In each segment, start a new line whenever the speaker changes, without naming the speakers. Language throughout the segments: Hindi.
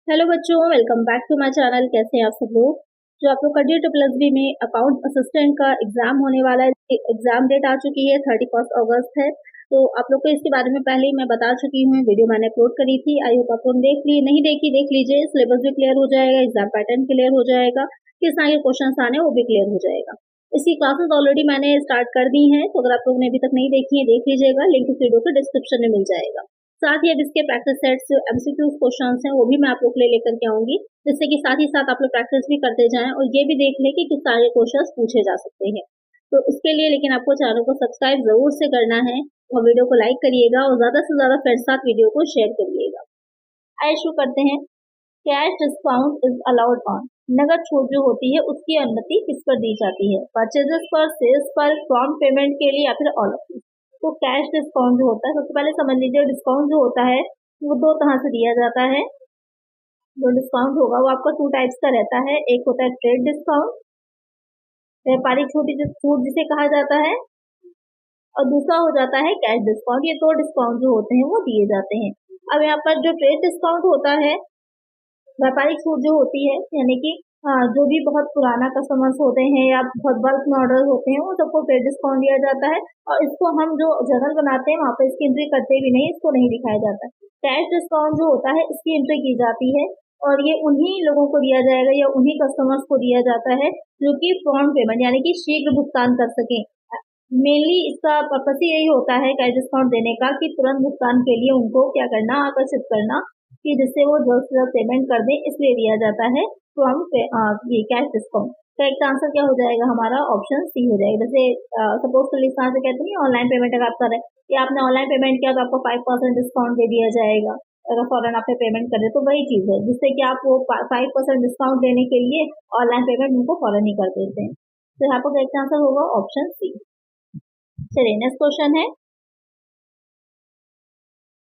हेलो बच्चों, welcome back to my channel. कैसे हैं आप सब लोग। जो आप लोग का DEET में अकाउंट असिस्टेंट का एग्जाम होने वाला है, एग्जाम डेट आ चुकी है, 31 अगस्त है। तो आप लोग को इसके बारे में पहले ही मैं बता चुकी हूँ, वीडियो मैंने अपलोड करी थी। आई होप आप लोग देख ली, नहीं देखी देख लीजिए। सिलेबस भी क्लियर हो जाएगा, एग्जाम पैटर्न क्लियर हो जाएगा, किस तरह के क्वेश्चन आने वो भी क्लियर हो जाएगा। इसकी क्लासेस ऑलरेडी मैंने स्टार्ट कर दी हैं, तो अगर आप लोगों ने अभी तक नहीं देखी है देख लीजिएगा, लिंक इस वीडियो के डिस्क्रिप्शन में मिल जाएगा। साथ ही अब इसके प्रैक्टिस सेट्स जो MCQ क्वेश्चंस हैं वो भी मैं आप लोग के लिए लेकर के आऊंगी, जिससे कि साथ ही साथ आप लोग प्रैक्टिस भी करते जाएं और ये भी देख लें कि किस तरह के क्वेश्चंस पूछे जा सकते हैं। तो इसके लिए लेकिन आपको चैनल को सब्सक्राइब जरूर से करना है और वीडियो को लाइक करिएगा और ज्यादा से ज्यादा फ्रेंड्स साथ वीडियो को शेयर करिएगा। आइए शुरू करते हैं। Cash discount is allowed on, नगद छूट जो होती है उसकी अनुमति किस पर दी जाती है? परचेजेस पर, सेल्स पर, प्रॉम्प्ट पेमेंट के लिए या फिर ऑल ऑफ दिस। तो कैश डिस्काउंट जो होता है, सबसे पहले समझ लीजिए डिस्काउंट जो होता है वो दो तरह से दिया जाता है। जो डिस्काउंट होगा वो आपका 2 टाइप्स का रहता है। एक होता है ट्रेड डिस्काउंट, व्यापारिक छूट जिसे कहा जाता है, और दूसरा हो जाता है कैश डिस्काउंट। ये दो डिस्काउंट जो होते हैं वो दिए जाते हैं। अब यहाँ पर जो ट्रेड डिस्काउंट होता है, व्यापारिक छूट जो होती है, यानी कि जो भी बहुत पुराना कस्टमर्स होते हैं या बहुत बल्क में ऑर्डर होते हैं वो सबको ट्रेड डिस्काउंट दिया जाता है, और इसको हम जो जर्नल बनाते हैं वहाँ पर इसकी एंट्री करते भी नहीं, इसको नहीं दिखाया जाता। कैश डिस्काउंट जो होता है इसकी एंट्री की जाती है, और ये उन्हीं लोगों को दिया जाएगा या उन्हीं कस्टमर्स को दिया जाता है जो कि प्रॉम्प्ट पेमेंट यानी कि शीघ्र भुगतान कर सके। मेनली इसका पर्पस यही होता है कैश डिस्काउंट देने का कि तुरंत भुगतान के लिए उनको क्या करना, आकर्षित करना, कि जिससे वो जल्द से जल्द पेमेंट कर दें, इसलिए दिया जाता है ये कैश डिस्काउंट। तो एक आंसर क्या हो जाएगा हमारा? ऑप्शन सी हो जाएगा। जैसे सपोज कर इस तरह से कहते हैं ऑनलाइन पेमेंट अगर आप कर रहे हैं या आपने ऑनलाइन पेमेंट किया तो आपको 5% डिस्काउंट दे दिया जाएगा अगर फॉरन आपने पेमेंट कर दे, तो वही चीज है जिससे कि आप वो 5% डिस्काउंट देने के लिए ऑनलाइन पेमेंट उनको फॉरन ही कर देते हैं। तो यहाँ पर करेक्ट आंसर होगा ऑप्शन सी। चलिए नेक्स्ट क्वेश्चन है,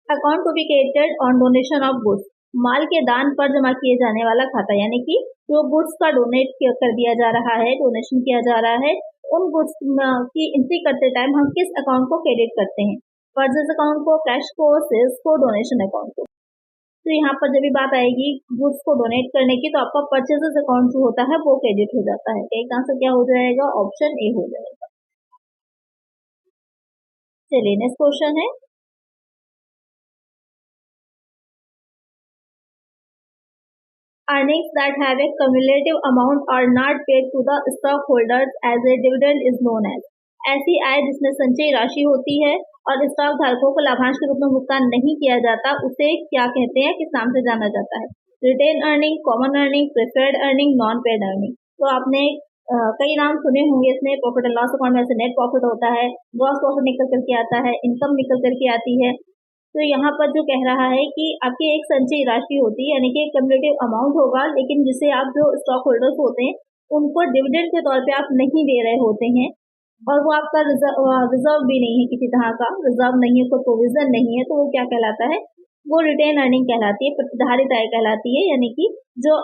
account to be created on donation of goods, माल के दान पर जमा किए जाने वाला खाता, यानी कि जो गुड्स का डोनेट कर दिया जा रहा है, डोनेशन किया जा रहा है, उन गुड्स की एंट्री करते टाइम हम किस अकाउंट को क्रेडिट करते हैं? परचेज अकाउंट को, कैश को, सेल्स को, डोनेशन अकाउंट को। तो यहाँ पर जब भी बात आएगी गुड्स को डोनेट करने की तो आपका परचेजेस अकाउंट जो होता है वो क्रेडिट हो जाता है। एक आंसर क्या हो जाएगा? ऑप्शन ए हो जाएगा। चलिए नेक्स्ट क्वेश्चन है, earnings that have a cumulative amount are not paid to the stockholders as a dividend is known as, ऐसी आय जिसमें संचयी राशि होती है और स्टॉक धारकों को लाभांश के रूप में भुगतान नहीं किया जाता, उसे क्या कहते हैं, किस नाम से जाना जाता है? Retained earning, common earning, preferred earning, non paid earning. तो आपने कई नाम सुने होंगे इसमें। प्रॉफिट एंड लॉस अकाउंट में से नेट प्रॉफिट होता है, ग्रॉस प्रॉफिट निकल करके आता है, इनकम निकल करके आती है। तो यहाँ पर जो कह रहा है कि आपकी एक संचयी राशि होती है, यानी कि एक कम्युलेटिव अमाउंट होगा, लेकिन जिसे आप जो स्टॉक होल्डर्स होते हैं उनको डिविडेंड के तौर पे आप नहीं दे रहे होते हैं, और वो आपका रिजर्व भी नहीं है, किसी तरह का रिजर्व नहीं है, कोई प्रोविजन नहीं है, तो वो क्या कहलाता है? वो रिटेन अर्निंग कहलाती है, प्रतिधारित आय कहलाती है। यानी कि जो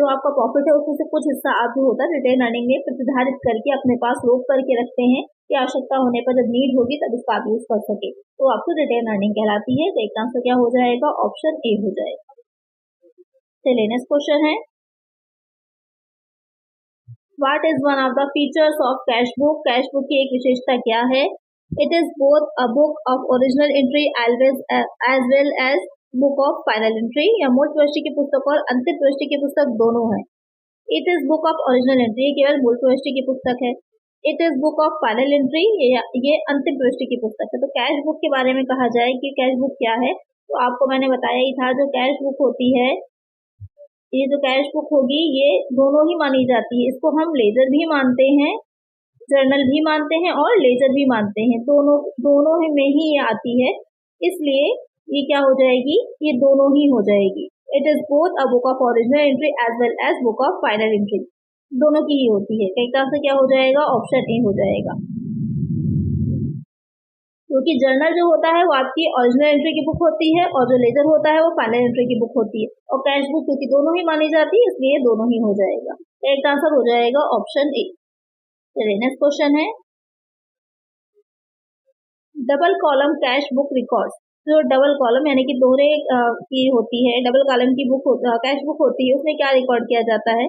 आपका प्रॉफिट है उसमें से कुछ हिस्सा आप जो होता है रिटेन अर्निंग में प्रतिधारित करके अपने पास रोक करके रखते हैं कि आवश्यकता होने पर जब नीड होगी तब इसका आप यूज कर सके, तो आपको रिटेन अर्निंग कहलाती है। तो एक आंसर क्या हो जाएगा? ऑप्शन ए हो जाएगा। चलिए नेक्स्ट क्वेश्चन है, what is one of the features of cash book? Cash book की एक विशेषता क्या है? It is both a book of original entry as well as book of final entry, या मूल प्रविष्टि की पुस्तक और अंतिम प्रविष्टि की पुस्तक दोनों है। It is book of original entry केवल मूल प्रविष्टि की पुस्तक है। It is book of final entry, ये अंतिम प्रविष्टि की पुस्तक है। तो कैश बुक के बारे में कहा जाए कि कैश बुक क्या है, तो आपको मैंने बताया ही था, जो कैश बुक होती है, ये जो कैश बुक होगी ये दोनों ही मानी जाती है। इसको हम लेजर भी मानते हैं, जर्नल भी मानते हैं और लेजर भी मानते हैं, दोनों में ही ये आती है, इसलिए ये क्या हो जाएगी? ये दोनों ही हो जाएगी। It is both a book of original entry as well as book of final entry, दोनों की ही होती है। एक तरह से क्या हो जाएगा? ऑप्शन ए हो जाएगा, क्योंकि जर्नल जो होता है वो आपकी ओरिजिनल एंट्री की बुक होती है और जो लेजर होता है वो फाइनल एंट्री की बुक होती है, और कैश बुक क्योंकि दोनों ही मानी जाती है इसलिए दोनों ही हो जाएगा। एक आंसर हो जाएगा ऑप्शन ए। चलिए नेक्स्ट क्वेश्चन है, double column cash book records जो डबल कॉलम यानी कि दोहरे की होती है, डबल कॉलम की बुक कैश बुक होती है, उसमें क्या रिकॉर्ड किया जाता है?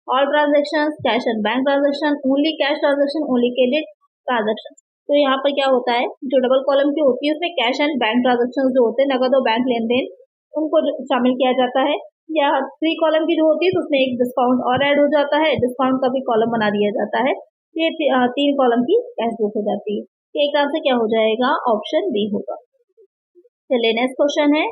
All transaction, cash and bank transaction, only cash transaction, only credit transaction. तो यहाँ पर क्या होता है, जो डबल कॉलम की होती है उसमें कैश एंड बैंक ट्रांजेक्शन जो होते हैं, नगद और बैंक लेन देन, उनको शामिल किया जाता है। या 3 कॉलम की जो होती है तो उसमें एक डिस्काउंट और ऐड हो जाता है, डिस्काउंट का भी कॉलम बना दिया जाता है। ये 3 कॉलम की कैश बुक हो जाती है। तो एक आंसर क्या हो जाएगा? ऑप्शन बी होगा। चलिए नेक्स्ट क्वेश्चन है,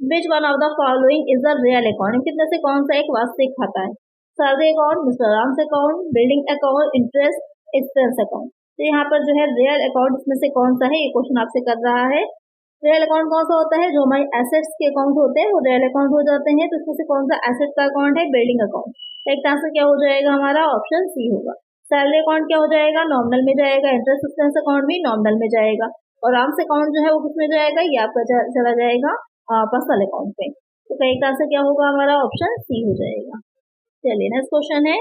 which one of the following is the real account? कितने से कौन सा एक वास्तविक खाता है? Salary account, mister Ram's account, building account, interest expense account. तो यहाँ पर जो है रियल अकाउंट इसमें से कौन सा है, ये क्वेश्चन आपसे कर रहा है। रियल अकाउंट कौन सा होता है? जो हमारे एसेट्स के अकाउंट होते हैं वो रियल अकाउंट हो जाते हैं। तो इसमें से कौन सा एसेट का अकाउंट है? Building account. तो एक आंसर क्या हो जाएगा हमारा? ऑप्शन सी होगा। सैलरी अकाउंट क्या हो जाएगा? नॉमिनल में जाएगा। इंटरेस्ट एक्सपेंस अकाउंट भी नॉमिनल में जाएगा। और राम्स अकाउंट जो है वो किसमें जाएगा? ये आपका चला जाएगा पर्सनल अकाउंट पे। तो करेक्ट आंसर क्या होगा हमारा? ऑप्शन सी हो जाएगा। चलिए नेक्स्ट क्वेश्चन है,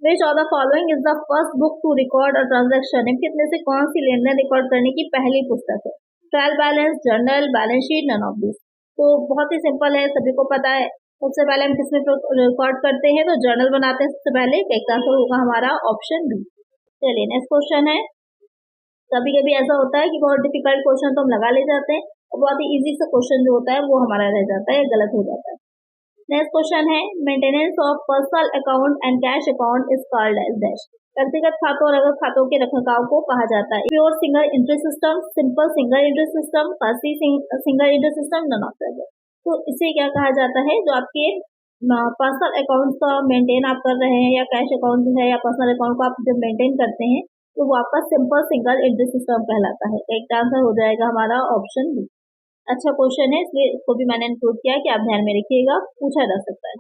which of the following is the first book to record a transaction? कितने से कौन सी लेन देन रिकॉर्ड करने की पहली पुस्तक है? Trial balance, journal, balance sheet, none of this. तो बहुत ही सिंपल है, सभी को पता है। सबसे पहले हम किसमें रिकॉर्ड करते हैं? तो जर्नल बनाते हैं सबसे पहले। करेक्ट आंसर होगा हमारा ऑप्शन बी। चलिए नेक्स्ट क्वेश्चन है, कभी कभी ऐसा होता है कि बहुत डिफिकल्ट क्वेश्चन तो हम लगा ले जाते हैं और बहुत ही इजी सा क्वेश्चन जो होता है वो हमारा रह जाता है, गलत हो जाता है। नेक्स्ट क्वेश्चन है, maintenance of personal account and cash account is called as dash? व्यक्तिगत खातों और नगद खातों के रखरखाव को कहा जाता है। Pure single interest system, simple single interest system, फर्सी single interest system, none of the. तो इसे क्या कहा जाता है? जो आपके पर्सनल अकाउंट का मेंटेन आप कर रहे हैं या कैश अकाउंट है या पर्सनल अकाउंट को आप जब मेंटेन करते हैं तो वो आपका सिंपल सिंगल इंटरेस्ट सिस्टम कहलाता है। एक आंसर हो जाएगा हमारा ऑप्शन बी। अच्छा क्वेश्चन है, इसलिए इसको भी मैंने इंक्लूड किया कि आप ध्यान में रखिएगा, पूछा जा सकता है।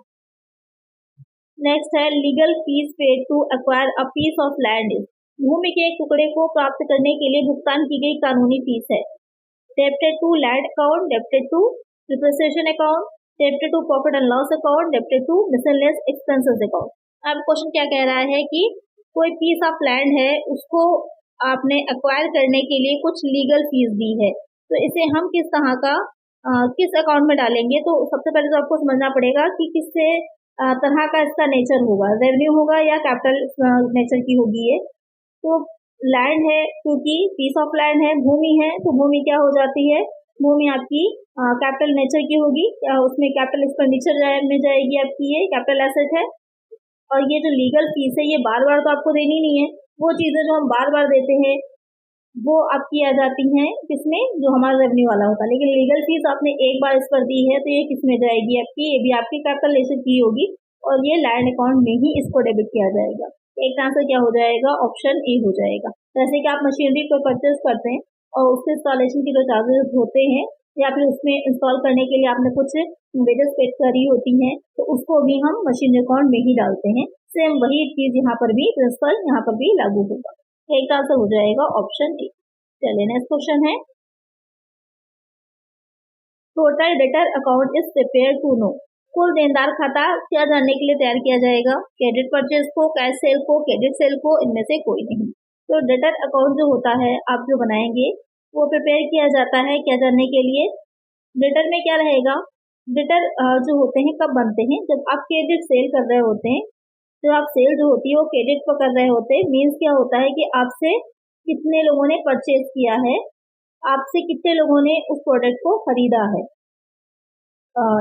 नेक्स्ट है, legal fees paid to acquire a piece of land is? भूमि के एक टुकड़े को प्राप्त करने के लिए भुगतान की गई कानूनी फीस है। Debited to land account, debited to depreciation account, debited to profit and loss account, debited to miscellaneous expenses account. अब क्वेश्चन क्या कह रहा है कि कोई पीस ऑफ लैंड है, उसको आपने एक्वायर करने के लिए कुछ लीगल फीस दी है, तो इसे हम किस तरह का किस अकाउंट में डालेंगे? तो सबसे पहले तो आपको समझना पड़ेगा कि किस तरह का इसका नेचर होगा, रेवेन्यू होगा या कैपिटल नेचर की होगी ये। तो लैंड है, क्योंकि पीस ऑफ लैंड है, भूमि है, तो भूमि क्या हो जाती है? भूमि आपकी कैपिटल नेचर की होगी, उसमें कैपिटल एक्सपेंडिचर में जाएगी आपकी, ये कैपिटल एसेट है। और ये जो लीगल फीस है ये बार बार तो आपको देनी नहीं है, वो चीजें जो हम बार बार देते हैं वो आपकी आ जाती हैं किसमें? जो हमारा रेवेन्यू वाला होता है। लेकिन लीगल फीस आपने एक बार इस पर दी है तो ये किसमें जाएगी आपकी? ये भी आपकी कैपिटल नेचर की होगी और ये लैंड अकाउंट में ही इसको डेबिट किया जाएगा। एक आंसर क्या हो जाएगा? ऑप्शन ए हो जाएगा। जैसे कि आप मशीनरी को परचेज करते हैं और उसके इंस्टॉलेशन के जो चार्जेस होते हैं या फिर उसमें इंस्टॉल करने के लिए आपने कुछ वेजेस पे करी होती हैं, तो उसको भी हम मशीनरी अकाउंट में ही डालते हैं। सेम वही चीज यहाँ पर भी, प्रिंसिपल यहाँ पर भी लागू होगा। एक आंसर हो जाएगा ऑप्शन ए। चलिए नेक्स्ट क्वेश्चन है, total debtor account is prepare to know? कुल देनदार खाता क्या जानने के लिए तैयार किया जाएगा? क्रेडिट परचेज को, कैश सेल को, क्रेडिट सेल को, इनमें से कोई नहीं। तो डेटर अकाउंट जो होता है आप जो बनाएंगे वो प्रिपेयर किया जाता है क्या जानने के लिए? डेटर में क्या रहेगा? डेटर जो होते हैं कब बनते हैं? जब आप क्रेडिट सेल कर रहे होते हैं। जब आप सेल जो होती है वो क्रेडिट पर कर रहे होते हैं, मीन्स क्या होता है कि आपसे कितने लोगों ने परचेज किया है, आपसे कितने लोगों ने उस प्रोडक्ट को खरीदा है।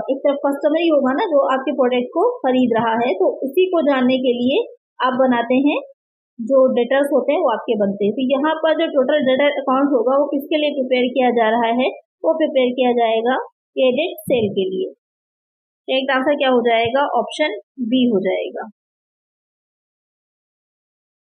एक तरफ कस्टमर ही होगा ना जो आपके प्रोडक्ट को खरीद रहा है, तो उसी को जानने के लिए आप बनाते हैं, जो डेटर्स होते हैं वो आपके बनते हैं। तो यहाँ पर जो टोटल डेटर अकाउंट होगा वो किसके लिए प्रिपेयर किया जा रहा है? वो प्रिपेयर किया जाएगा क्रेडिट सेल के लिए। एक आंसर क्या हो जाएगा? ऑप्शन बी हो जाएगा।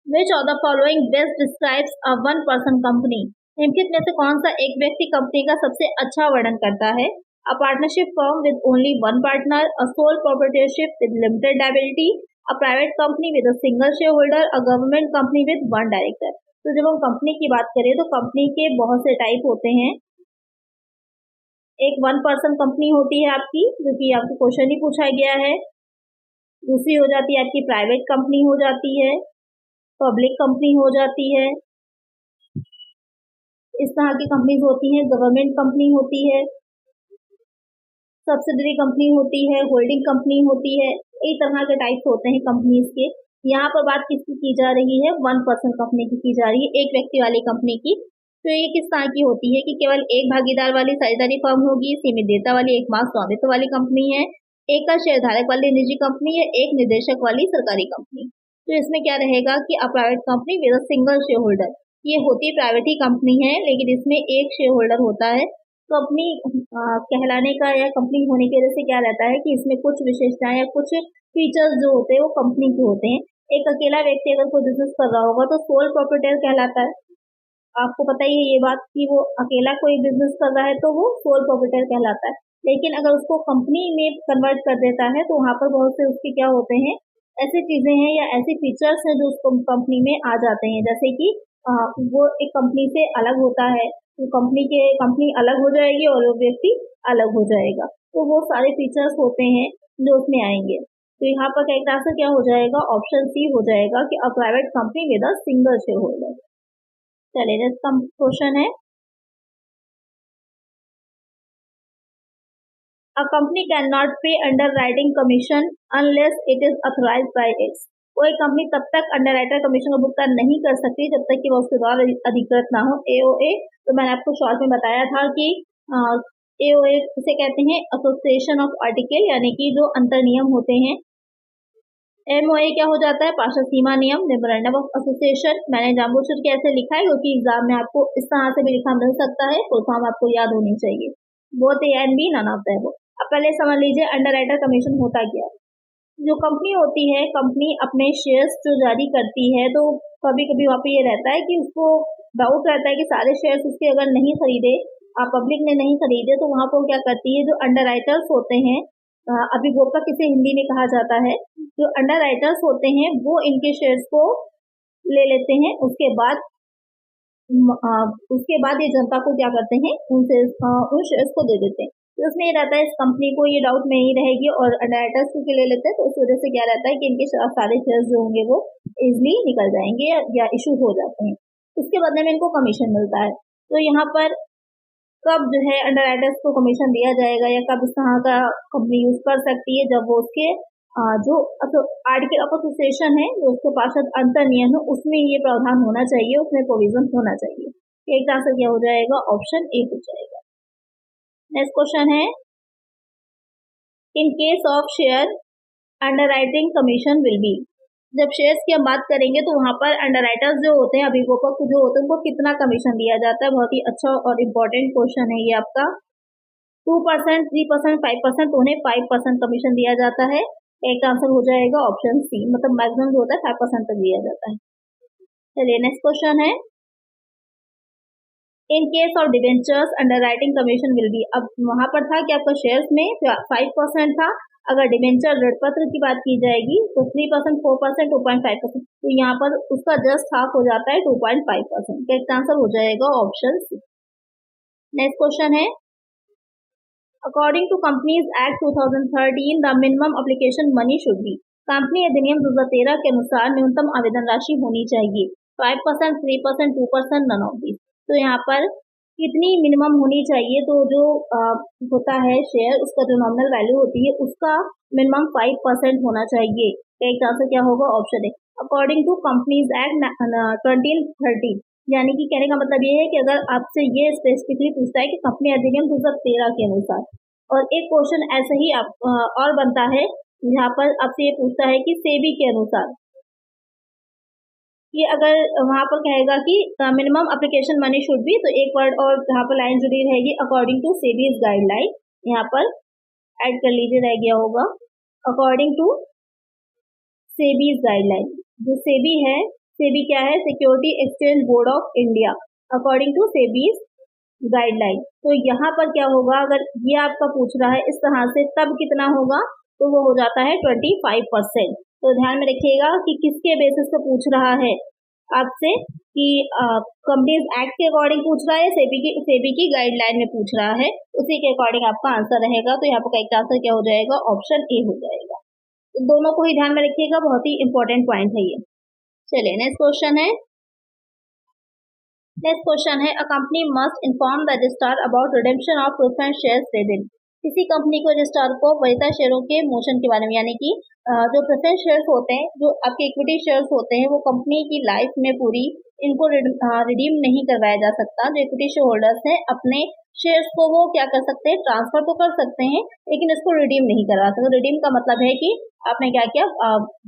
Which of the following best describes a one person company? निम्नलिखित में से कौन सा एक व्यक्ति कंपनी का सबसे अच्छा वर्णन करता है? A partnership firm with only one partner, a sole proprietorship with limited liability, a private company with a single shareholder, a government company with one director. तो जब हम कंपनी की बात करें तो कंपनी के बहुत से टाइप होते हैं। एक 1 पर्सन कंपनी होती है आपकी, जो कि आपको क्वेश्चन ही पूछा गया है। दूसरी हो जाती है आपकी प्राइवेट कंपनी हो जाती है, पब्लिक कंपनी हो जाती है, इस तरह की कंपनीज होती हैं। गवर्नमेंट कंपनी होती है, सब्सिडरी कंपनी होती है, होल्डिंग कंपनी होती है, कई तरह के टाइप्स होते हैं कंपनीज के। यहाँ पर बात किसकी की जा रही है? 1% कंपनी की जा रही है, एक व्यक्ति वाली कंपनी की। तो ये किस तरह की होती है कि केवल एक भागीदार वाली साझेदारी फर्म होगी, सीमित देयता वाली एकमात्र स्वामित्व वाली कंपनी है, एक का शेयरधारक वाली निजी कंपनी है, एक निदेशक वाली सरकारी कंपनी। तो इसमें क्या रहेगा कि a private company with a single share holder. ये होती प्राइवेट ही कंपनी है, लेकिन इसमें एक शेयर होल्डर होता है। कंपनी कहलाने का या कंपनी होने की वजह से क्या रहता है कि इसमें कुछ विशेषताएं या कुछ फीचर्स जो होते हैं वो कंपनी के होते हैं। एक अकेला व्यक्ति अगर कोई बिजनेस कर रहा होगा तो सोल प्रोप्राइटर कहलाता है। आपको पता ही है ये बात कि वो अकेला कोई बिजनेस कर रहा है तो वो सोल प्रोप्राइटर कहलाता है। लेकिन अगर उसको कंपनी में कन्वर्ट कर देता है तो वहां पर बहुत से उसके क्या होते हैं, ऐसी चीजें हैं या ऐसे फीचर्स हैं जो उसको कंपनी में आ जाते हैं, जैसे कि वो एक कंपनी से अलग होता है, तो कंपनी अलग हो जाएगी और वो व्यक्ति अलग हो जाएगा। तो वो सारे फीचर्स होते हैं जो उसमें आएंगे। तो यहाँ पर करेक्ट आंसर क्या हो जाएगा? ऑप्शन सी हो जाएगा कि a private company with a single share holder. चलिए नेक्स्ट क्वेश्चन है, अ कंपनी कैन नॉट पे underwriting commission unless it is authorised bye it's. कोई कंपनी तब तक अंडरराइटर कमीशन का भुगतान नहीं कर सकती जब तक कि वह उसके द्वारा अधिकृत ना हो। एओए, तो मैंने आपको शॉर्ट में बताया था कि एओए इसे कहते हैं एसोसिएशन ऑफ आर्टिकल, यानी कि जो अंतर नियम होते हैं। एमओए क्या हो जाता है? पार्षद सीमा नियम, मेमोरेंडम ऑफ एसोसिएशन। मैंने जानबूझकर के ऐसे लिखा है क्योंकि एग्जाम में आपको इस तरह से भी लिखा मिल सकता है, फुल फॉर्म आपको याद होनी चाहिए। Both A and B, none of the above. अब पहले समझ लीजिए अंडरराइटर कमीशन होता क्या है। जो कंपनी होती है, कंपनी अपने शेयर्स जो जारी करती है, तो कभी कभी वहाँ पे ये रहता है कि उसको डाउट रहता है कि सारे शेयर्स उसके अगर नहीं खरीदे, पब्लिक ने नहीं खरीदे, तो वहाँ पर क्या करती है, जो अंडरराइटर्स होते हैं, अभिभोक्ता किसे हिंदी में कहा जाता है, जो अंडरराइटर्स होते हैं वो इनके शेयर्स को ले लेते हैं। उसके बाद ये जनता को क्या करते हैं, उन शेयर्स को दे देते हैं। तो उसमें ये रहता है इस कंपनी को ये डाउट नहीं रहेगी और अंडरराइटर्स क्योंकि ले लेते हैं, तो इस वजह से क्या रहता है कि इनके सारे शेयर्स जो होंगे वो इजिली निकल जाएंगे या इशू हो जाते हैं। इसके बदले में इनको कमीशन मिलता है। तो यहाँ पर कब जो है अंडरराइटर्स को कमीशन दिया जाएगा या कब इस तरह का कंपनी यूज कर सकती है? जब वो उसके जो आर्टिकल ऑफ एसोसिएशन है, जो उसके पार्षद अंतर नियम है, उसमें ये प्रावधान होना चाहिए, उसमें प्रोविजन होना चाहिए। एक आंसर क्या हो जाएगा? ऑप्शन ए हो जाएगा। नेक्स्ट क्वेश्चन है, in case of share underwriting commission will be. जब शेयर्स की हम बात करेंगे तो वहां पर अंडरराइटर्स जो होते हैं, अभिभावक जो होते हैं, उनको कितना कमीशन दिया जाता है? बहुत ही अच्छा और इम्पोर्टेंट क्वेश्चन है ये आपका। 2%, 3%, 5%, उन्हें 5% कमीशन दिया जाता है। एक आंसर हो जाएगा ऑप्शन सी, मतलब मैक्सिमम जो होता है 5% तक दिया जाता है। चलिए नेक्स्ट क्वेश्चन है, in case of debentures underwriting commission will be. अब वहां पर था कि आपका शेयर्स में 5% था, अगर डिवेंचर ऋण पत्र की बात की जाएगी तो 3%, 4%, 2.5%। तो यहाँ पर उसका जस्ट हाफ हो जाता है 2.5%। करेक्ट आंसर हो जाएगा ऑप्शन सी। नेक्स्ट क्वेश्चन है, according to companies act 2013 the minimum application money should be. Company अधिनियम 2013 के अनुसार न्यूनतम आवेदन राशि होनी चाहिए 5%, 3%, 2%, नन ऑफ दिस। तो यहाँ पर कितनी मिनिमम होनी चाहिए? तो जो होता है शेयर, उसका जो नॉमिनल वैल्यू होती है उसका मिनिमम 5% होना चाहिए। करेक्ट आंसर क्या होगा? Option A, according to companies act 2013। यानी कि कहने का मतलब ये है कि अगर आपसे ये स्पेसिफिकली पूछता है कि कंपनी अधिनियम 2013 के अनुसार, और एक क्वेश्चन ऐसा ही और बनता है जहाँ पर आपसे ये पूछता है कि सेबी के अनुसार, कि अगर वहां पर कहेगा कि minimum application money should B, तो एक वर्ड और यहाँ पर लाइन जुड़ी रहेगी अकॉर्डिंग टू सेबीज गाइडलाइन, यहाँ पर ऐड कर लीजिए, रह गया होगा अकॉर्डिंग टू सेबीज गाइडलाइन। जो सेबी है, सेबी क्या है? Security exchange board of India. According to SEBI's guideline, तो यहाँ पर क्या होगा? अगर ये आपका पूछ रहा है इस तरह से, तब कितना होगा? तो वो हो जाता है 25%। तो ध्यान में रखिएगा कि किसके बेसिस पे पूछ रहा है आपसे, कि कंपनीज एक्ट के अकॉर्डिंग पूछ रहा है, सेबी की गाइडलाइन में पूछ रहा है, उसी के अकॉर्डिंग आपका आंसर रहेगा। तो यहाँ पर करेक्ट आंसर क्या हो जाएगा? ऑप्शन ए हो जाएगा। तो दोनों को ही ध्यान में रखिएगा, बहुत ही इंपॉर्टेंट पॉइंट है ये। चलिए नेक्स्ट क्वेश्चन है, नेक्स्ट क्वेश्चन है, a company must inform the registrar about redemption of preference shares traded. किसी कंपनी को रजिस्ट्रार को वरीयता शेयरों के मोशन के बारे में, यानी कि जो प्रेफरेंस शेयर्स होते हैं, जो आपके इक्विटी शेयर्स होते हैं, वो कंपनी की लाइफ में पूरी इनको रिडीम नहीं करवाया जा सकता। जो इक्विटी शेयर होल्डर्स हैं अपने शेयर्स को वो क्या कर सकते हैं, ट्रांसफर तो कर सकते हैं, लेकिन इसको रिडीम नहीं करवा सकते। रिडीम का मतलब है कि आपने क्या किया,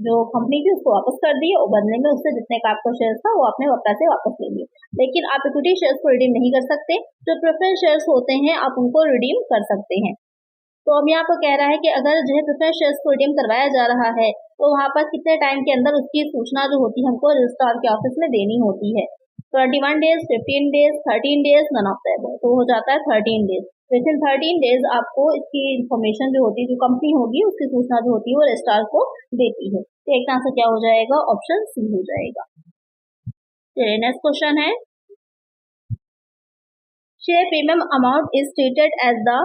जो कंपनी थी उसको वापस कर दिए और बदले में उससे जितने का आपका शेयर था वो आपने पैसे वापस ले लिए, लेकिन आप इक्विटी शेयर्स को रिडीम नहीं कर सकते। जो प्रेफरेंस शेयर्स होते हैं आप उनको रिडीम कर सकते हैं। तो अब यहाँ पर कह रहा है कि अगर जो है प्रेफरेंस शेयर्स को रिडीम करवाया जा रहा है तो वहाँ पर कितने टाइम के अंदर उसकी सूचना जो होती है हमको रजिस्ट्रार के ऑफिस में देनी होती है। 21 days, 15 days, 13 days, none of the above. तो हो जाता है 13 डेज। विद इन 13 डेज आपको इसकी इन्फॉर्मेशन जो होती है, जो कंपनी होगी उसकी सूचना जो होती है वो रजिस्ट्रार को देती है। तो एक आंसर क्या हो जाएगा, ऑप्शन सी हो जाएगा। चलिए नेक्स्ट क्वेश्चन है, share premium amount is treated as the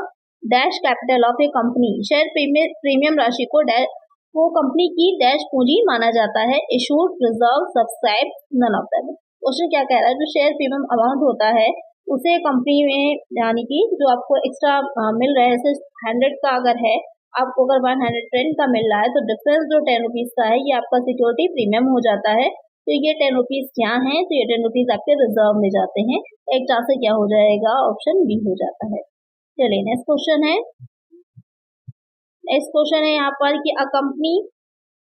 dash capital of a company. Share premium राशि को कंपनी की डैश पूंजी माना जाता है। Issued, reserve, subscribe, none of that. Question क्या कह रहा है, जो शेयर प्रीमियम अमाउंट होता है उसे कंपनी में, यानी कि जो आपको एक्स्ट्रा मिल रहा है, जैसे 100 का अगर है, आपको अगर 110 का मिल रहा है तो डिफरेंस जो 10 रुपीज का है ये आपका सिक्योरिटी प्रीमियम हो जाता है। तो ये 10 रुपीज क्या है, तो ये 10 रुपीज आपके रिजर्व में जाते हैं। एक चांस से क्या हो जाएगा, ऑप्शन बी हो जाता है। चलिए नेक्स्ट क्वेश्चन है, यहाँ पर कि a company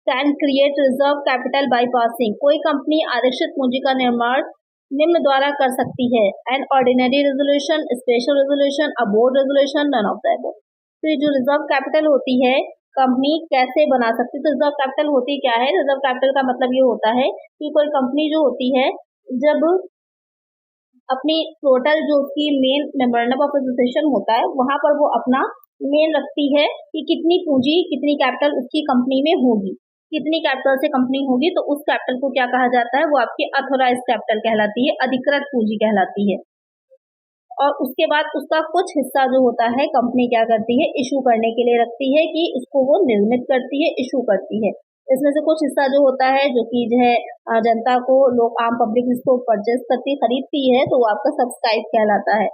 can create reserve capital by passing. कोई कंपनी आरक्षित पूंजी का निर्माण निम्न द्वारा कर सकती है, an ordinary resolution, special resolution, a board resolution, none of the above. तो ये जो रिजर्व कैपिटल होती है कंपनी कैसे बना सकती है, तो रिजर्व कैपिटल होती क्या है, रिजर्व कैपिटल का मतलब ये होता है कि कोई कंपनी जो होती है जब अपनी टोटल जो उसकी मेन मेमोरेंडम ऑफ एसोसिएशन होता है वहां पर वो अपना मेन रखती है कि कितनी पूंजी, कितनी कैपिटल उसकी कंपनी में होगी, कितनी कैपिटल से कंपनी होगी, तो उस कैपिटल को क्या कहा जाता है, वो आपकी अथोराइज कैपिटल कहलाती है, अधिकृत पूंजी कहलाती है। और उसके बाद उसका कुछ हिस्सा जो होता है कंपनी क्या करती है, इशू करने के लिए रखती है, कि इसको वो निर्मित करती है, इशू करती है। इसमें से कुछ हिस्सा जो होता है जो कि जो है जनता को, लोग आम पब्लिक इसको परचेस करती, खरीदती है, तो वो आपका सब्सक्राइब कहलाता है।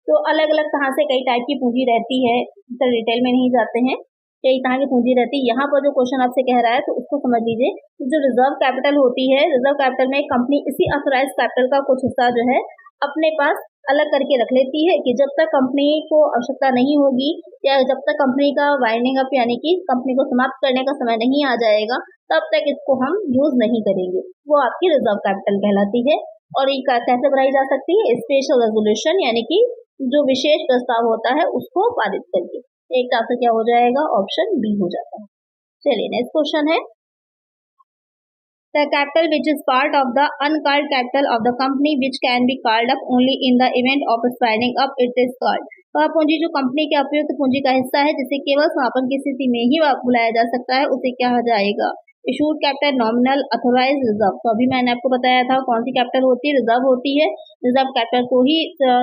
तो अलग अलग तरह से कई टाइप की पूंजी रहती है, तो डिटेल में नहीं जाते हैं, कई तरह की पूंजी रहती है। यहाँ पर जो क्वेश्चन आपसे कह रहा है तो उसको समझ लीजिए कि जो रिजर्व कैपिटल होती है, रिजर्व कैपिटल में कंपनी इसी अथोराइज कैपिटल का कुछ हिस्सा जो है अपने पास अलग करके रख लेती है, कि जब तक कंपनी को आवश्यकता नहीं होगी या जब तक कंपनी का वाइंडिंग अप यानी कि कंपनी को समाप्त करने का समय नहीं आ जाएगा तब तक इसको हम यूज नहीं करेंगे, वो आपकी रिजर्व कैपिटल कहलाती है। और ये कैसे बढ़ाई जा सकती है, स्पेशल रेजोल्यूशन, यानी कि जो विशेष प्रस्ताव होता है उसको पारित करके। एक आंसर क्या हो जाएगा, ऑप्शन बी हो जाता है। चलिए नेक्स्ट क्वेश्चन है, the capital which is part of the uncalled capital of the company which can be called up only in the event of its winding up, it is called। वह पूंजी जो कंपनी के अप्रयुक्त पूंजी का हिस्सा है जिसे केवल समापन की स्थिति में ही बुलाया जा सकता है, उसे क्या कहा जाएगा, issued capital, nominal, authorise, reserve. तो अभी मैंने आपको बताया था कौन सी कैपिटल होती है, रिजर्व होती है। रिजर्व कैपिटल को ही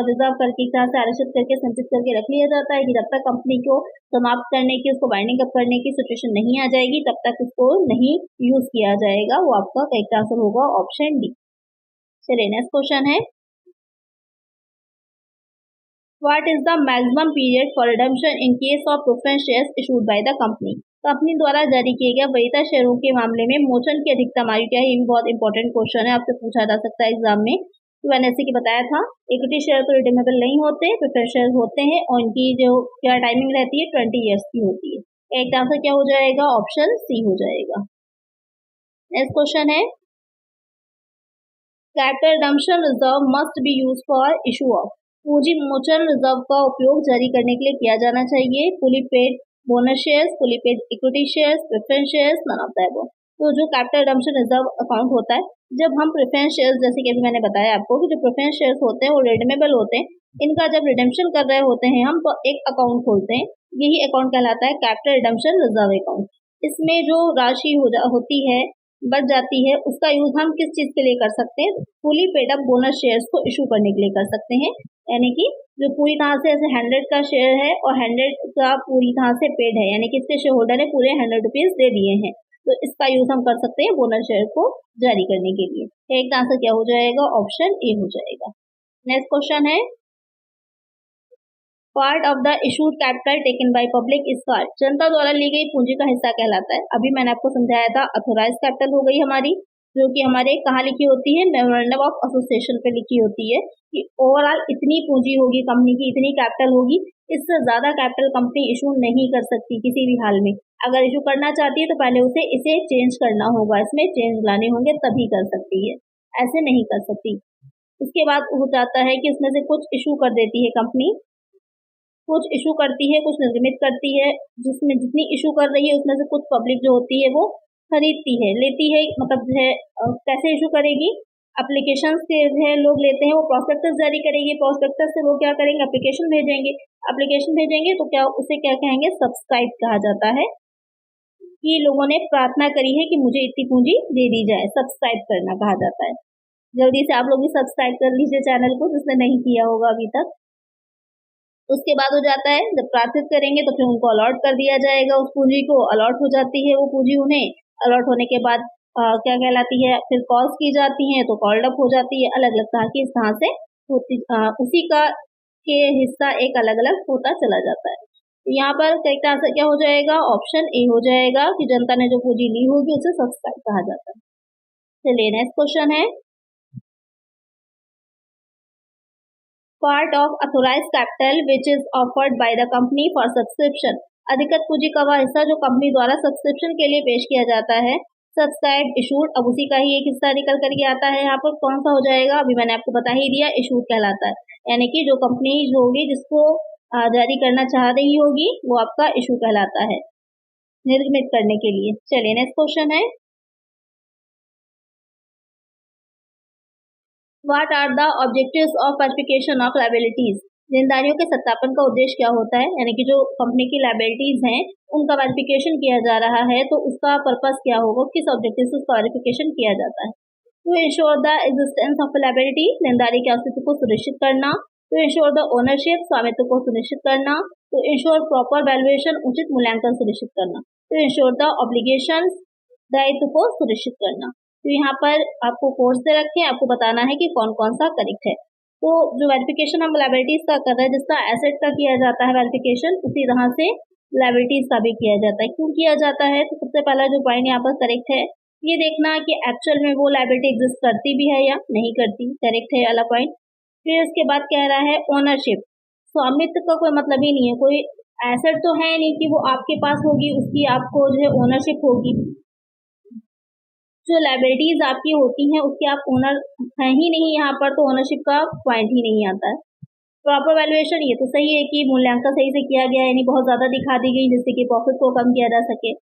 रिजर्व करके तरह से आरक्षित करके संचित करके रख लिया जाता है कि जब तक कंपनी को समाप्त करने की, उसको बाइंडिंग अप करने की सिचुएशन नहीं आ जाएगी तब तक उसको नहीं यूज किया जाएगा। वो आपका करेक्ट आंसर होगा ऑप्शन डी। चलिए नेक्स्ट क्वेश्चन है, what is the maximum period for redemption in case of preference shares issued by the company. Company द्वारा जारी किए गए वरीयता शेयरों के मामले में मोचन की अधिकतम आयु क्या है, ये भी बहुत इंपॉर्टेंट क्वेश्चन है, आपसे पूछा जा सकता है एग्जाम में। तो मैंने ऐसे की बताया था, इक्विटी शेयर तो रिडीमेबल नहीं होते, प्रेफरेंस शेयर होते हैं और इनकी जो क्या टाइमिंग रहती है 20 ईयर्स की होती है। एक आंसर क्या हो जाएगा, ऑप्शन सी हो जाएगा। नेक्स्ट क्वेश्चन है, capital redemption reserve must be use for issue of. पूंजी मोचन रिजर्व का उपयोग जारी करने के लिए किया जाना चाहिए। Fully paid bonus shares, fully paid equity shares, preference shares, none of the above. तो जो कैपिटल रिडम्पशन रिजर्व अकाउंट होता है, जब हम प्रेफरेंस शेयर्स, जैसे कि अभी मैंने बताया आपको कि जो प्रेफरेंस शेयर्स होते हैं वो रिडीमेबल होते हैं, इनका जब रिडेम्पशन कर रहे होते हैं हम तो एक अकाउंट खोलते हैं, यही अकाउंट कहलाता है कैपिटल रिडम्पशन रिजर्व अकाउंट। इसमें जो राशि होती है बच जाती है उसका यूज हम किस चीज के लिए कर सकते हैं, fully paid up bonus shares को इशू करने के लिए कर सकते हैं। यानी कि जो पूरी तरह से ऐसे 100 का शेयर है और 100 का पूरी तरह से पेड है, यानी कि इसके शेयर होल्डर ने पूरे 100 रुपीज दे दिए हैं, तो इसका यूज हम कर सकते हैं बोनस शेयर को जारी करने के लिए। एक आंसर क्या हो जाएगा, ऑप्शन ए हो जाएगा। नेक्स्ट क्वेश्चन है, part of the issued capital taken by public is called, जनता द्वारा ली गई पूंजी का हिस्सा कहलाता है। अभी मैंने आपको समझाया था, अथोराइज कैपिटल हो गई हमारी, जो कि हमारे कहाँ लिखी होती है, मेमोरेंडम ऑफ एसोसिएशन पे लिखी होती है कि ओवरऑल इतनी पूंजी होगी कंपनी की, इतनी कैपिटल होगी, इससे ज्यादा कैपिटल कंपनी इशू नहीं कर सकती किसी भी हाल में। अगर इशू करना चाहती है तो पहले उसे इसे चेंज करना होगा, इसमें चेंज लाने होंगे तभी कर सकती है, ऐसे नहीं कर सकती। उसके बाद हो जाता है कि उसमें से कुछ इशू कर देती है कंपनी, कुछ इशू करती है, कुछ निर्गमित करती है, जिसमें जितनी इशू कर रही है उसमें से कुछ पब्लिक जो होती है वो खरीदती है, लेती है, मतलब जो है कैसे इशू करेगी, एप्लीकेशन से जो है लोग लेते हैं, वो प्रोस्पेक्टस जारी करेगी, प्रोस्पेक्टस से लोग क्या करेंगे, एप्लीकेशन भेजेंगे, एप्लीकेशन भेजेंगे तो क्या उसे क्या कहेंगे, सब्सक्राइब कहा जाता है, कि लोगों ने प्रार्थना करी है कि मुझे इतनी पूंजी दे दी जाए, सब्सक्राइब करना कहा जाता है। जल्दी से आप लोग भी सब्सक्राइब कर लीजिए चैनल को, जिसने नहीं किया होगा अभी तक। उसके बाद हो जाता है, जब प्रार्थित करेंगे तो फिर उनको अलॉट कर दिया जाएगा, उस पूंजी को अलॉट हो जाती है वो पूंजी उन्हें। अलॉट होने के बाद क्या कहलाती है, फिर कॉल्स की जाती हैं तो कॉल्ड अप हो जाती है, अलग अलग तरह की इस तरह से होती, उसी का के हिस्सा एक अलग अलग होता चला जाता है। तो यहाँ पर करेक्ट आंसर क्या हो जाएगा, ऑप्शन ए हो जाएगा कि जनता ने जो पूंजी ली होगी उसे सब्सक्राइब कहा जाता है। चलिए नेक्स्ट क्वेश्चन है, part of authorized capital which is offered by the company for subscription, अधिकृत पूंजी का वह हिस्सा जो कंपनी द्वारा सब्सक्रिप्शन के लिए पेश किया जाता है। सब्सक्राइब इशूड, अब उसी का ही एक हिस्सा निकल करके आता है, यहाँ पर कौन सा हो जाएगा, अभी मैंने आपको बता ही दिया, इशूड कहलाता है, यानी कि जो कंपनी होगी जिसको जारी करना चाह रही होगी वो आपका इशू कहलाता है, निर्गमित करने के लिए। चलिए नेक्स्ट क्वेश्चन है, What are the objectives of verification of liabilities? देनदारियों के सत्यापन का उद्देश्य क्या होता है, यानी कि जो कंपनी की लाइबिलिटीज हैं उनका वेरिफिकेशन किया जा रहा है, तो उसका पर्पस क्या होगा, किस ऑब्जेक्टिव से उसका वेरिफिकेशन किया जाता है। To ensure the existence of liability, देनदारी के अस्तित्व को सुनिश्चित करना। टू इंश्योर द ओनरशिप, स्वामित्व को सुनिश्चित करना। टू इंश्योर प्रॉपर वैल्यूएशन, उचित मूल्यांकन सुनिश्चित करना। टू इंश्योर द ऑब्लिगेशन, दायित्व को सुनिश्चित करना। तो यहाँ पर आपको कोर्स दे रखे हैं, आपको बताना है कि कौन कौन सा करेक्ट है। तो जो वेरिफिकेशन हम लाइबिलिटीज का कर रहे हैं, जिसका एसेट का किया जाता है वेरिफिकेशन, उसी तरह से लाइबिलिटीज का भी किया जाता है। क्यों किया जाता है, तो सबसे पहला जो पॉइंट यहाँ पर करेक्ट है, ये देखना कि एक्चुअल में वो लाइबिलिटी एग्जिस्ट करती भी है या नहीं करती, करेक्ट है वाला पॉइंट। फिर उसके बाद कह रहा है ओनरशिप, स्वामित्व का कोई मतलब ही नहीं है, कोई एसेट तो है नहीं कि वो आपके पास होगी, उसकी आपको जो है ओनरशिप होगी। जो लाइबिलिटीज आपकी होती हैं उसके आप ओनर हैं ही नहीं यहाँ पर, तो ओनरशिप का पॉइंट ही नहीं आता है। प्रॉपर वैल्यूएशन, ये तो सही है कि मूल्यांकन सही से किया गया, यानी बहुत ज्यादा दिखा दी गई जिससे कि प्रॉफिट को कम किया जा सके।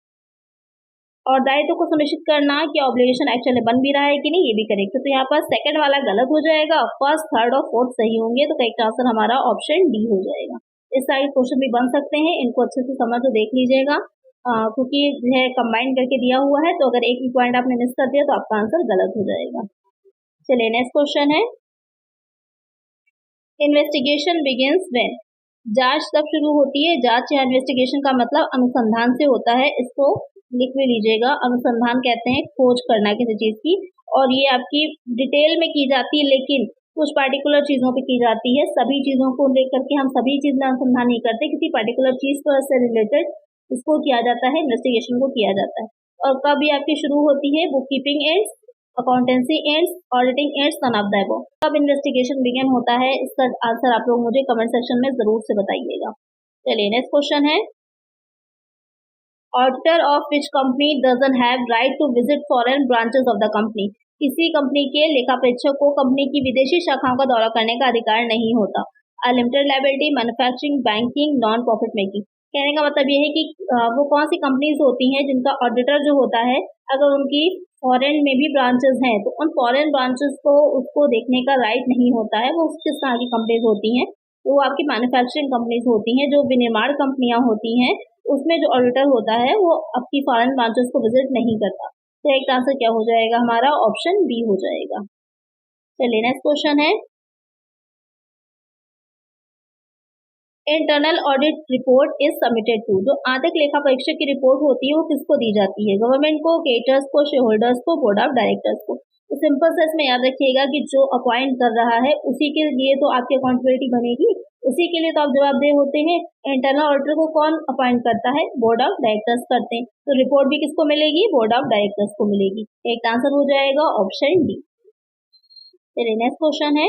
और दायित्व को सुनिश्चित करना कि ऑब्लिगेशन एक्चुअली बन भी रहा है कि नहीं, ये भी करेक्ट है। तो यहाँ पर सेकंड वाला गलत हो जाएगा, फर्स्ट, थर्ड और फोर्थ सही होंगे, तो करेक्ट आंसर हमारा ऑप्शन डी हो जाएगा। इस साइड क्वेश्चन भी बन सकते हैं, इनको अच्छे से समझ तो देख लीजिएगा, क्योंकि जो है कंबाइन करके दिया हुआ है, तो अगर एक भी पॉइंट आपने मिस कर दिया तो आपका आंसर गलत हो जाएगा। चलिए नेक्स्ट क्वेश्चन है, इन्वेस्टिगेशन बिगिंस व्हेन, जांच तब शुरू होती है, जांच या इन्वेस्टिगेशन का मतलब अनुसंधान से होता है, इसको लिख भी लीजिएगा। अनुसंधान कहते हैं खोज करना किसी चीज की, और ये आपकी डिटेल में की जाती है, लेकिन कुछ पार्टिकुलर चीजों पे की जाती है, सभी चीजों को लेकर के हम सभी चीज में अनुसंधान नहीं करते, किसी पर्टिकुलर चीज पर से रिलेटेड इसको किया जाता है, इन्वेस्टिगेशन को किया जाता है। और कब ये आपकी शुरू होती है, book keeping ends, accountancy ends, auditing ends, none of the above. कब इन्वेस्टिगेशन बिगिन होता है, इसका आंसर आप लोग मुझे कमेंट सेक्शन में जरूर से बताइएगा। चलिए नेक्स्ट क्वेश्चन है, auditor of which company doesn't have right to visit foreign branches of the company, किसी कंपनी के लेखा परीक्षक को कंपनी की विदेशी शाखाओं का दौरा करने का अधिकार नहीं होता। Unlimited liability, manufacturing, banking, non profit making. कहने का मतलब ये है कि वो कौन सी कंपनीज होती हैं जिनका ऑडिटर जो होता है, अगर उनकी फॉरेन में भी ब्रांचेस हैं तो उन फॉरेन ब्रांचेस को उसको देखने का राइट नहीं होता है। वो किस तरह की कंपनीज होती हैं, तो वो आपकी मैन्युफैक्चरिंग कंपनीज होती हैं, जो विनिर्माण कंपनियां होती हैं, उसमें जो ऑडिटर होता है वो आपकी फॉरेन ब्रांचेस को विजिट नहीं करता। तो एक आंसर क्या हो जाएगा हमारा, ऑप्शन बी हो जाएगा। चलिए नेक्स्ट क्वेश्चन है, internal audit report is submitted to, जो आंतरिक लेखा परीक्षक की रिपोर्ट होती है वो किसको दी जाती है? गवर्नमेंट को, क्रेडिटर्स को, शेयर होल्डर्स को, बोर्ड ऑफ डायरेक्टर्स को। तो सिंपल से इसमें याद रखिएगा कि जो अपॉइंट कर रहा है उसी के लिए तो आपकी अकाउंटेबिलिटी बनेगी, उसी के लिए तो आप जवाबदेह होते हैं। इंटरनल ऑडिटर को कौन अपॉइंट करता है? बोर्ड ऑफ डायरेक्टर्स करते हैं। तो रिपोर्ट भी किसको मिलेगी? बोर्ड ऑफ डायरेक्टर्स को मिलेगी। एक आंसर हो जाएगा ऑप्शन डी। चलिए नेक्स्ट क्वेश्चन है,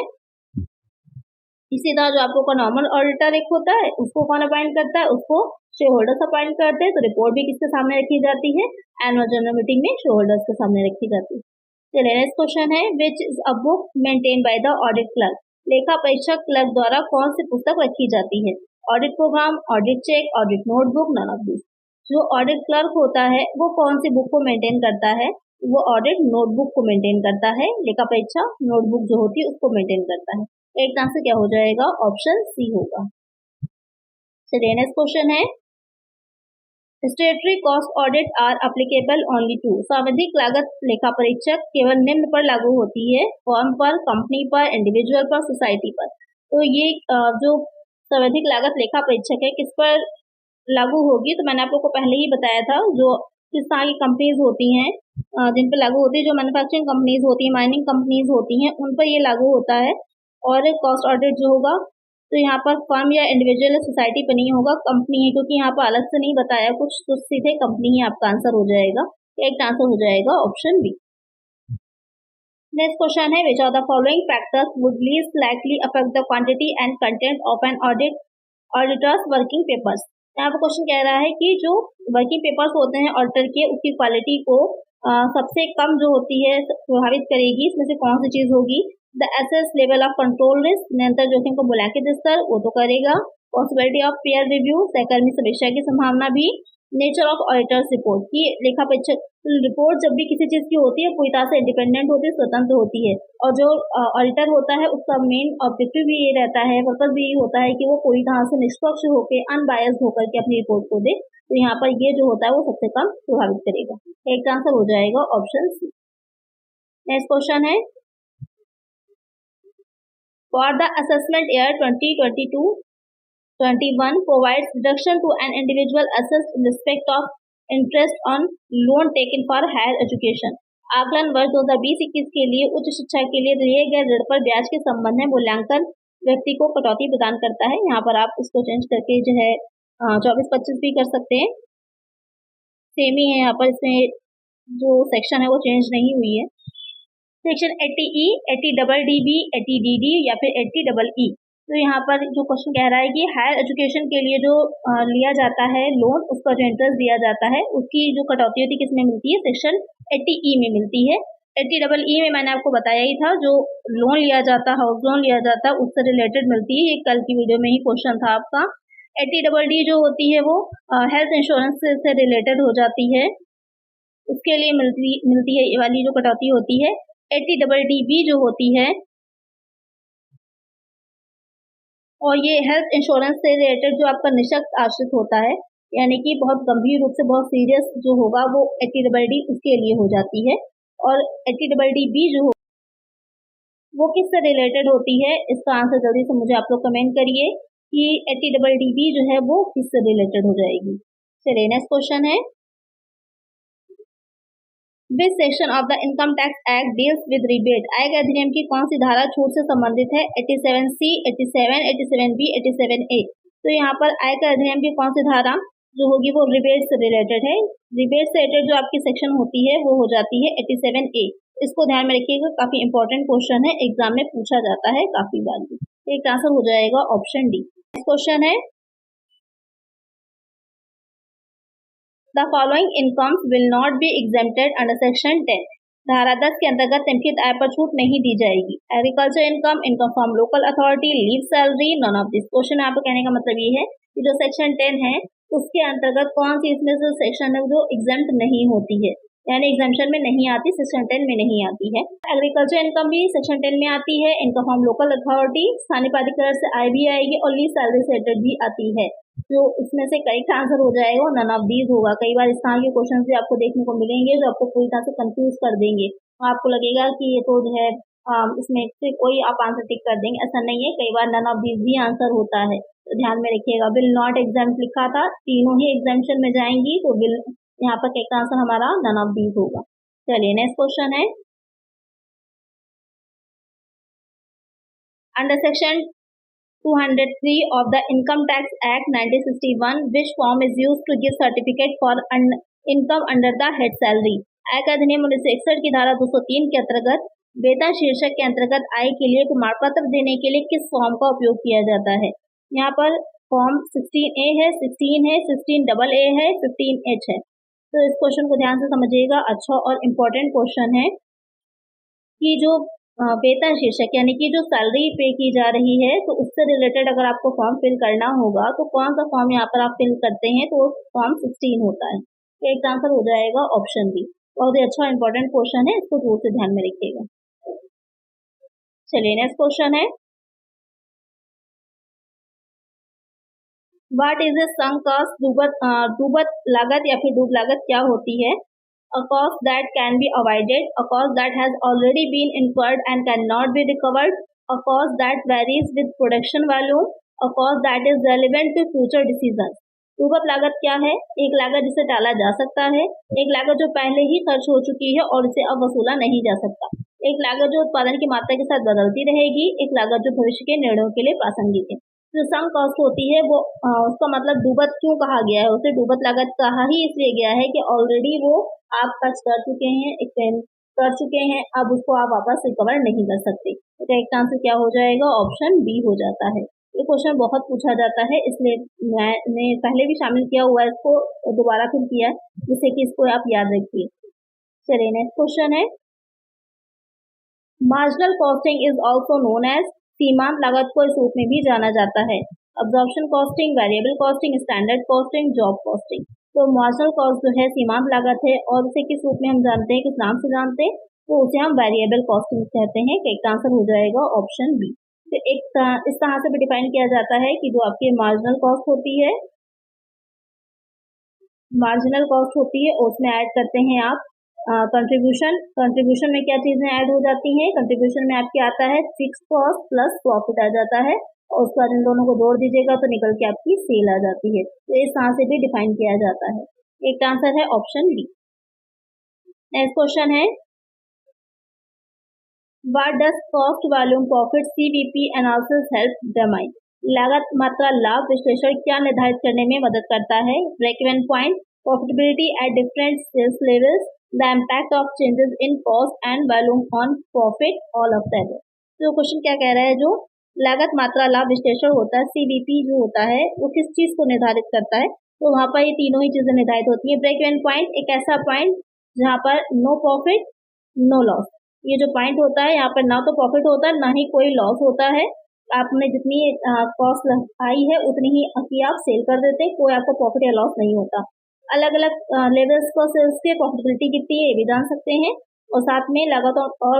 इसी तरह जो आपको नॉर्मल ऑडिटर एक होता है उसको कौन अपॉइंट करता है? उसको शेयर होल्डर्स अपॉइंट करते हैं। तो रिपोर्ट भी किसके सामने रखी जाती है? एनुअल जनरल मीटिंग में शेयर होल्डर्स के सामने रखी जाती है। चलिए नेक्स्ट क्वेश्चन है, which is a book maintain by the audit clerk, लेखा परीक्षक क्लर्क द्वारा कौन सी पुस्तक रखी जाती है? Audit program, audit check, audit notebook, none of this. जो ऑडिट क्लर्क होता है वो कौन सी बुक को मेंटेन करता है? वो ऑडिट नोटबुक को मेंटेन करता है। लेखा परीक्षा नोटबुक जो होती है उसको मेंटेन करता है। एक आंसर क्या हो जाएगा? ऑप्शन सी होगा। चलिए नेक्स्ट क्वेश्चन है, statutory cost audit are applicable only to, सावधिक लागत लेखा परीक्षक केवल निम्न पर लागू होती है? फर्म पर, कंपनी पर, इंडिविजुअल पर, सोसाइटी पर। तो ये जो सावधिक लागत लेखा परीक्षक है किस पर लागू होगी? तो मैंने आप लोग को पहले ही बताया था, जो किस तरह की कंपनीज होती हैं जिन पर लागू होती है, जो मैन्युफैक्चरिंग कंपनीज होती हैं, माइनिंग कंपनीज होती हैं, उन पर ये लागू होता है। और कॉस्ट ऑडिट जो होगा तो यहाँ पर फर्म या इंडिविजुअल या सोसाइटी पर नहीं होगा, कंपनी है, क्योंकि यहाँ पर अलग से नहीं बताया कुछ, तो सीधे कंपनी ही आपका आंसर हो जाएगा। एक आंसर हो जाएगा ऑप्शन बी। नेक्स्ट क्वेश्चन है, which are the following factors would least likely affect the quantity and content of an auditor's working papers. यहाँ पर क्वेश्चन कह रहा है कि जो वर्किंग पेपर्स होते हैं ऑडिटर के, उसकी क्वालिटी को सबसे कम जो होती है प्रभावित करेगी, इसमें से कौन सी चीज होगी? The assess level of control risk, निरंतर जोखिम को बुलाके स्तर, वो तो करेगा। पॉसिबिलिटी ऑफ पीयर रिव्यू, सहकर्मी समीक्षा की संभावना भी। नेचर ऑफ ऑडिटर्स रिपोर्ट की लेखा परीक्षक रिपोर्ट जब भी किसी चीज की होती है पूरी तरह से इंडिपेंडेंट होती है, स्वतंत्र होती है। और जो ऑडिटर होता है उसका मेन ऑब्जेक्टिव भी ये रहता है, पर्पज भी ये होता है कि वो पूरी तरह से निष्पक्ष होकर, अनबायस्ड होकर के अपनी रिपोर्ट को दे। तो यहाँ पर ये जो होता है वो सबसे कम प्रभावित करेगा। एक आंसर हो जाएगा ऑप्शन सी। नेक्स्ट क्वेश्चन है, for the assessment year 2022-21 provides deduction to an individual assessed in respect of interest on loan taken for higher education। आकलन वर्ष 2020-21 के लिए उच्च शिक्षा के लिए दिए गए ऋण पर ब्याज के संबंध में मूल्यांकन व्यक्ति को कटौती प्रदान करता है। यहाँ पर आप इसको चेंज करके जो है 24-25 भी कर सकते हैं, सेम ही है। यहाँ पर इसमें जो सेक्शन है वो चेंज नहीं हुई है। सेक्शन 80E, 80DD, 80DD या फिर 80EE। तो यहाँ पर जो क्वेश्चन कह रहा है कि हायर एजुकेशन के लिए जो लिया जाता है लोन, उसका जो इंटरेस्ट दिया जाता है उसकी जो कटौती होती है किसमें मिलती है? सेक्शन 80E में मिलती है। 80EE में मैंने आपको बताया ही था, जो लोन लिया जाता है, हाउस लोन लिया जाता है, उससे रिलेटेड मिलती है। ये कल की वीडियो में ही क्वेश्चन था आपका। 80DD जो होती है वो हेल्थ इंश्योरेंस से रिलेटेड हो जाती है, उसके लिए मिलती है ये वाली जो कटौती होती है। 80DD जो होती है और ये हेल्थ इंश्योरेंस से रिलेटेड जो आपका निःशक्त आश्रित होता है, यानी कि बहुत गंभीर रूप से बहुत सीरियस जो होगा वो 80DD उसके लिए हो जाती है। और 80DD जो वो किससे रिलेटेड होती है? इसका आंसर जल्दी से मुझे आप लोग कमेंट करिए कि 80DD जो है वो किससे रिलेटेड हो जाएगी। चलिए नेक्स्ट क्वेश्चन है, which section of the income tax act deals with rebate. आय के अधिनियम की कौन सी धारा छूट से संबंधित है? 87C, 87, 87B, 87A। तो यहाँ पर आय के अधिनियम की कौन सी धारा जो होगी वो रिबेट से रिलेटेड है। रिबेट से रिलेटेड जो आपकी सेक्शन होती है वो हो जाती है 87A। इसको ध्यान में रखिएगा, काफी इंपॉर्टेंट क्वेश्चन है, एग्जाम में पूछा जाता है काफी बार। एक आंसर हो जाएगा ऑप्शन डी। नेक्स्ट क्वेश्चन है, The following incomes will not be exempted under section 10। धारा 10 के अंतर्गत निम्नलिखित आय पर छूट नहीं दी जाएगी। Agriculture income, income from local authority, leave salary, none of this. Question आपको कहने का मतलब ये है कि जो सेक्शन 10 है उसके अंतर्गत कौन सी इसमें से सेक्शन है जो एग्जेम्प्ट नहीं होती है, यानी एग्जाम्पशन में नहीं आती, सेक्शन 10 में नहीं आती है। एग्रीकल्चर इनकम भी सेक्शन 10 में आती है, इनकम फ्रॉम लोकल अथॉरिटी, स्थानीय प्राधिकरण से आय भी आएगी और लीव सैलरी से रिलेटेड भी आती है। जो इसमें से करेक्ट आंसर हो जाएगा नन ऑफ दीज होगा। कई बार इस तरह के क्वेश्चन भी आपको देखने को मिलेंगे जो आपको पूरी तरह से कंफ्यूज कर देंगे। आपको लगेगा कि ये तो जो है इसमें से कोई आप आंसर टिक कर देंगे, ऐसा नहीं है। कई बार नन ऑफ दीज भी आंसर होता है, तो ध्यान में रखिएगा। विल नॉट एग्जाम्प्ट लिखा था, तीनों ही एग्जाम्पशन में जाएंगी, तो विल यहाँ पर क्या आंसर हमारा नन ऑफ दीज होगा। चलिए नेक्स्ट क्वेश्चन है, under section 203 of the Income Tax Act 1961, which form is used to give certificate for income under the head salary? आयकर अधिनियम 1961 की धारा 203 के अंतर्गत वेतन शीर्षक के अंतर्गत आय के लिए प्रमाण पत्र देने के लिए किस फॉर्म का उपयोग किया जाता है? यहाँ पर फॉर्म 16A है, 16 है, 16AA है, 15H है। तो इस क्वेश्चन को ध्यान से समझिएगा, अच्छा और इम्पोर्टेंट क्वेश्चन है कि जो वेतन शीर्षक यानी कि जो सैलरी पे की जा रही है, तो उससे रिलेटेड अगर आपको फॉर्म फिल करना होगा तो कौन सा फॉर्म यहाँ पर आप फिल करते हैं, तो फॉर्म 16 होता है। तो एक आंसर हो जाएगा ऑप्शन बी। बहुत ही अच्छा इंपॉर्टेंट क्वेश्चन है, इसको जरूर से ध्यान में रखिएगा। चलिए नेक्स्ट क्वेश्चन है, what is a sunk cost? डूबत लागत या फिर डूब लागत क्या होती है? A cost that can be avoided, a cost that has already been incurred and cannot be recovered, a cost that varies with production value, a cost that is relevant to future decisions. डूबत लागत क्या है? एक लागत जिसे टाला जा सकता है, एक लागत जो पहले ही खर्च हो चुकी है और इसे अब वसूला नहीं जा सकता, एक लागत जो उत्पादन की मात्रा के साथ बदलती रहेगी, एक लागत जो भविष्य के निर्णयों के लिए प्रासंगिक है। जो संक कॉस्ट होती है वो उसका मतलब डूबत क्यों कहा गया है? उसे डूबत लागत कहा ही इसलिए गया है कि ऑलरेडी वो आप खर्च कर चुके हैं, एक्सपेंड कर चुके हैं, अब उसको आप वापस रिकवर नहीं कर सकते। तो करेक्ट आंसर क्या हो जाएगा? ऑप्शन बी हो जाता है। ये क्वेश्चन बहुत पूछा जाता है, इसलिए मैंने पहले भी शामिल किया हुआ है, इसको दोबारा फिर किया है जिससे कि इसको आप याद रखिए। चलिए नेक्स्ट क्वेश्चन है, marginal costing is also known as, सीमांत लागत को इस रूप में भी जाना जाता है, absorption costing, variable costing, standard costing, job costing. तो मार्जिनल कॉस्ट जो है सीमांत लागत है और उसे किस रूप में हम जानते हैं, किस नाम से जानते हैं, तो उसे हम वेरिएबल कॉस्टिंग कहते हैं। एक आंसर हो जाएगा ऑप्शन बी। तो एक इस तरह से भी डिफाइन किया जाता है कि जो आपकी मार्जिनल कॉस्ट होती है, मार्जिनल कॉस्ट होती है उसमें ऐड करते हैं आप कंट्रीब्यूशन। कंट्रीब्यूशन में क्या चीजें ऐड हो जाती हैं? कंट्रीब्यूशन में आपके आता है फिक्स कॉस्ट प्लस प्रॉफिट आ जाता है, और उसके बाद इन दोनों को जोड़ दीजिएगा तो निकल के आपकी सेल आ जाती है। तो इस तरह से भी डिफाइन किया जाता है। एक आंसर है ऑप्शन बी। नेक्स्ट क्वेश्चन है, what does cost volume profit CVP analysis help determine? लागत मात्रा लाभ विश्लेषण क्या निर्धारित करने में मदद करता है? Break even point, profitability at different sales levels, the impact of changes in cost and volume on profit, all of that. तो क्वेश्चन क्या कह रहा है, जो लागत मात्रा लाभ विश्लेषण होता है CVP जो होता है वो किस चीज को निर्धारित करता है? तो वहां पर ये तीनों ही चीजें निर्धारित होती है। ब्रेक इवन पॉइंट एक ऐसा पॉइंट जहां पर नो प्रॉफिट नो लॉस, ये जो पॉइंट होता है यहाँ पर ना तो प्रॉफिट होता है ना ही कोई लॉस होता है, आपने जितनी कॉस्ट आई है उतनी ही की आप सेल कर देते हैं, कोई आपको प्रॉफिट या लॉस नहीं होता। अलग अलग लेवल्स पर सेल्स के प्रॉफिटेबिलिटी कितनी है ये भी जान सकते हैं, और साथ में लागत और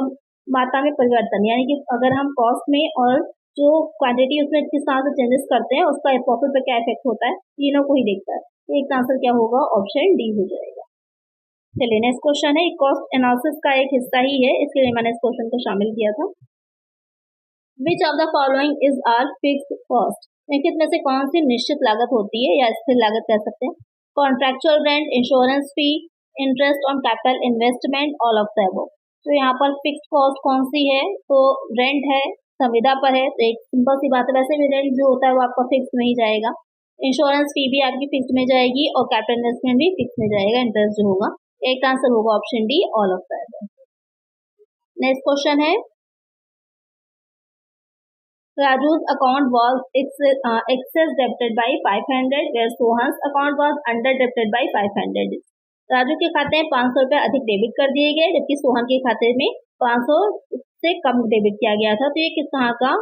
मात्रा में परिवर्तन, यानी कि अगर हम कॉस्ट में और जो क्वांटिटी उसमें किस तरह से चेंजेस करते हैं उसका प्रॉफिट पर क्या इफेक्ट होता है, तीनों को ही देखता है। एक आंसर क्या होगा? ऑप्शन डी हो जाएगा। चलिए नेक्स्ट क्वेश्चन है, कॉस्ट एनालिसिस का एक हिस्सा ही है, इसके लिए मैंने इस क्वेश्चन को शामिल किया था। Which of the following is are fixed cost? निम्नलिखित में से कौन सी निश्चित लागत होती है या स्थिर लागत कह सकते हैं? Contractual rent, insurance fee, interest on capital investment, all of the above. तो यहाँ पर फिक्स्ड कॉस्ट कौन सी है? तो रेंट है, संविदा पर है, तो एक सिंपल सी बात है, वैसे भी रेंट जो होता है वो आपका फिक्स में ही जाएगा, इंश्योरेंस फी भी आपकी फिक्स में जाएगी और कैपिटल इन्वेस्टमेंट भी फिक्स में जाएगा, इंटरेस्ट जो होगा। एक आंसर होगा option D, all of that. Next question है, Raju's account was excess debited by 500, where Sohan's account was under debited by 500. Raju के खाते में 500 रुपए अधिक डेबिट कर दिए गए, जबकि सोहन के खाते में 500 से कम डेबिट किया गया था। तो ये किस तरह का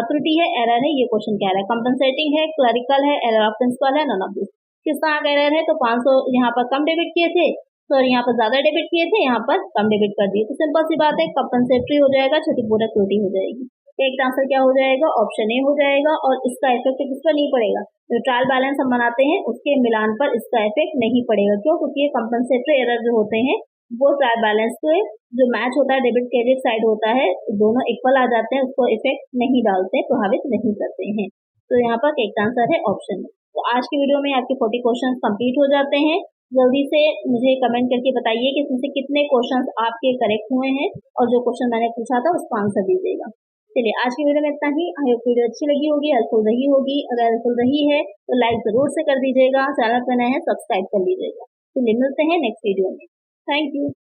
त्रुटि है, एरर है, ये क्वेश्चन कह रहा है। कंपनसेटिंग है, क्लरिकल है, एरर ऑफ प्रिंसिपल है, नन ऑफ दिस। किस तरह का एरर है? तो 500 यहाँ पर कम डेबिट किए थे, तो यहाँ पर ज्यादा डेबिट किए थे, यहाँ पर कम डेबिट कर दिए। तो सिंपल सी बात है, कंपनसेटरी हो जाएगा, क्षतिपूरक त्रुटि हो जाएगी। एक आंसर क्या हो जाएगा? ऑप्शन ए हो जाएगा। और इसका इफेक्ट किस पर नहीं पड़ेगा? जो ट्रायल बैलेंस हम बनाते हैं उसके मिलान पर इसका इफेक्ट नहीं पड़ेगा। क्यों? क्योंकि ये कंपनसेटरी एरर जो होते हैं वो ट्रायल बैलेंस पे जो मैच होता है, डेबिट क्रेडिट साइड होता है, दोनों इक्वल आ जाते हैं, उसको इफेक्ट नहीं डालते, प्रभावित नहीं करते हैं। तो यहाँ पर करेक्ट आंसर है ऑप्शन। तो आज की वीडियो में आपके 40 क्वेश्चन कंप्लीट हो जाते हैं। जल्दी से मुझे कमेंट करके बताइए कि इसमें से कितने क्वेश्चंस आपके करेक्ट हुए हैं, और जो क्वेश्चन मैंने पूछा था उसका आंसर दीजिएगा। चलिए, आज की वीडियो में इतना ही। आई होप वीडियो अच्छी लगी होगी, हेल्पफुल रही होगी। अगर हेल्पफुल रही है तो लाइक जरूर से कर दीजिएगा, चैनल पर नए हैं सब्सक्राइब कर लीजिएगा। चलिए, मिलते हैं नेक्स्ट वीडियो में। Thank you.